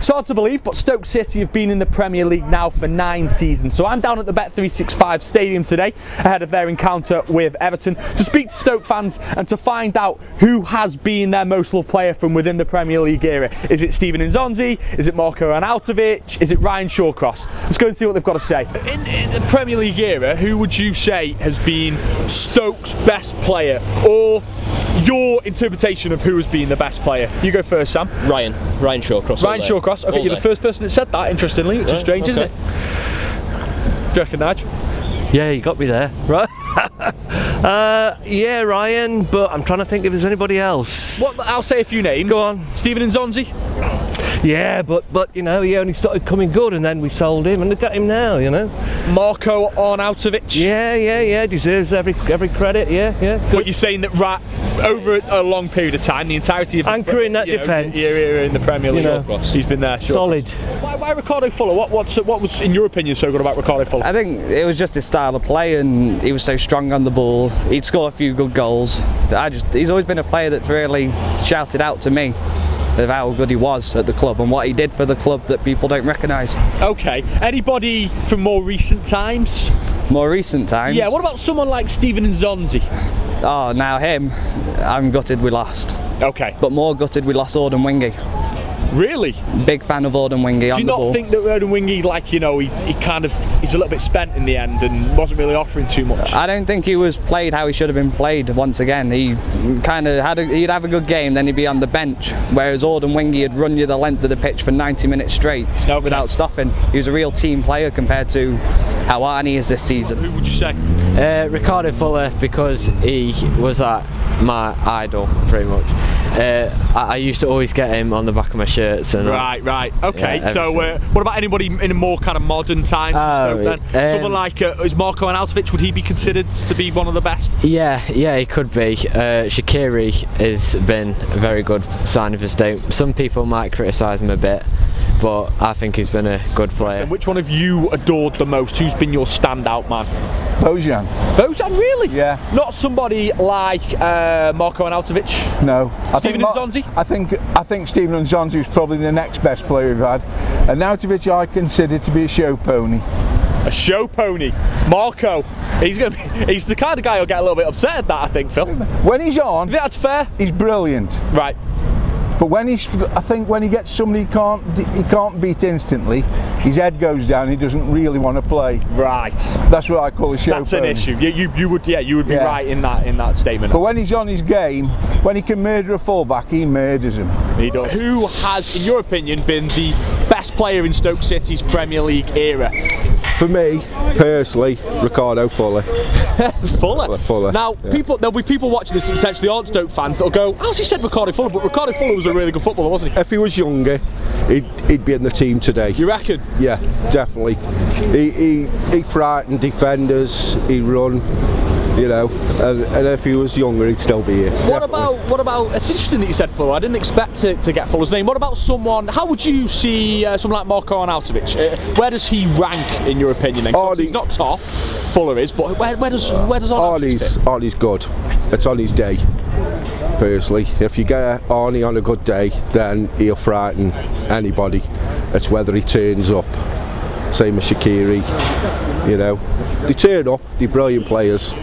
It's hard to believe, but Stoke City have been in the Premier League now for 9 seasons. So I'm down at the Bet365 Stadium today, ahead of their encounter with Everton, to speak to Stoke fans and to find out who has been their most loved player from within the Premier League era. Is it Steven Nzonzi? Is it Marco Arnautovic? Is it Ryan Shawcross? Let's go and see what they've got to say. In the Premier League era, who would you say has been Stoke's best player, or your interpretation of who has been the best player? You go first, Sam. Ryan Shawcross. Ryan Shawcross. Okay, you're the first person that said that, interestingly, which is strange, isn't it? Do you reckon, Nige? Yeah, you got me there. Right. Yeah, Ryan, but I'm trying to think if there's anybody else. What? I'll say a few names. Go on. Steven Nzonzi. Yeah, but you know, he only started coming good and then we sold him, and look at him now, you know. Marco Arnautovic. Yeah, deserves every credit, yeah. Good. But you're saying that over a long period of time, the entirety of anchoring that defence in the Premier League, he's been there. Solid. Why Ricardo Fuller? What was, in your opinion, so good about Ricardo Fuller? I think it was just his style of play, and he was so strong on the ball. He'd score a few good goals. He's always been a player that's really shouted out to me of how good he was at the club and what he did for the club that people don't recognise. Okay, anybody from more recent times? More recent times? Yeah, what about someone like Steven Nzonzi? Oh, now him, I'm gutted we lost. Okay. But more gutted we lost Orden Wingy. Really? Big fan of Orden Wingy on the ball. Do you not think that Orden Wingy, like, you know, he's a little bit spent in the end and wasn't really offering too much? I don't think he was played how he should have been played once again. He kind of he'd have a good game, then he'd be on the bench, whereas Orden Wingy had run you the length of the pitch for 90 minutes straight without stopping. He was a real team player compared to how Arnie is this season. Who would you say? Ricardo Fuller, because he was my idol, pretty much. I used to always get him on the back of my shirts. And right. Okay, yeah, so what about anybody in a more kind of modern times for Stoke then? Someone like, is Marco Arnautovic, would he be considered to be one of the best? Yeah, he could be. Shaqiri has been a very good signing for Stoke. Some people might criticise him a bit, but I think he's been a good player. And which one of you adored the most? Who's been your standout man? Bojan, really? Yeah. Not somebody like Marco Arnautovic? No. Steven Nzonzi? I think Steven Nzonzi was probably the next best player we've had. Arnautovic I consider to be a show pony. A show pony? Marco, he's the kind of guy who'll get a little bit upset at that, I think, Phil. When he's on, that's fair. He's brilliant. Right. But when I think when he gets somebody he can't beat instantly, his head goes down. He doesn't really want to play. Right. That's what I call a show. That's an issue. You would be right in that statement. But when he's on his game, when he can murder a fullback, he murders him. He does. Who has, in your opinion, been the best player in Stoke City's Premier League era? For me, personally, Ricardo Fuller. Fuller. Now, there'll be people watching this that potentially aren't Stoke fans that'll go, how's he said Ricardo Fuller? But Ricardo Fuller was a really good footballer, wasn't he? If he was younger, he'd be in the team today. You reckon? Yeah, definitely. He frightened defenders, he run, you know, and if he was younger, he'd still be here. What about? It's interesting that you said Fuller. I didn't expect to get Fuller's name. What about someone? How would you see someone like Marco Arnautovic? Where does he rank in your opinion? He's not top. Fuller is, but where does Arnautovic fit? Arnie's good. It's on his day. Personally, if you get Arnie on a good day, then he'll frighten anybody. It's whether he turns up. Same as Shaqiri, you know. They turn up, they're brilliant players.